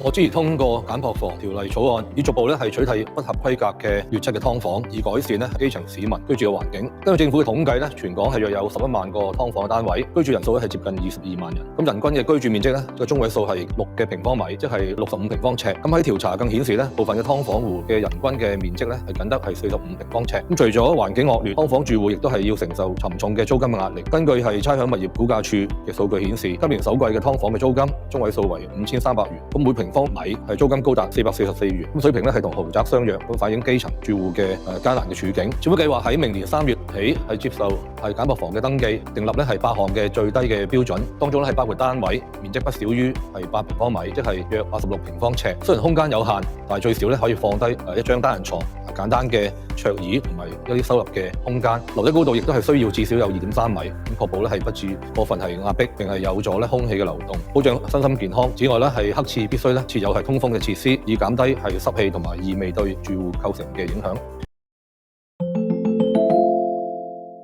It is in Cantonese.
我支持通過簡樸房條例草案，以逐步取締不合規格嘅劣質嘅劏房，以改善基層市民居住嘅環境。根據政府嘅統計，全港係約有11萬個劏房嘅單位，居住人數係接近22萬人。咁人均嘅居住面積個中位數係6嘅平方米，即係65平方尺。咁喺調查更顯示部分嘅劏房戶嘅人均嘅面積係僅得係45平方尺。咁除咗環境惡劣，劏房住戶亦都係要承受沉重嘅租金嘅壓力。根據係差餉物業估價署嘅數據顯示，今年首季嘅劏房嘅租金中位數為5300元，咁每平方米係租金高達444元，咁水平係同豪宅相若，咁反映基層住戶嘅艱難嘅處境。政府計劃喺明年3月起係接受簡樸房嘅登記，訂立係8項嘅最低嘅標準，當中係包括單位面積不少於8平方米，即係約86平方尺。雖然空間有限，但係最少可以放低一張單人床、簡單嘅桌椅同埋一啲收納嘅空間。樓梯高度亦都係需要至少有2.3米，咁確保係不至過分壓迫，並係有助空氣嘅流動，保障身心健康。此外係刻廁必須設有通風嘅設施，以減低濕氣同埋異味對住戶構成嘅影響。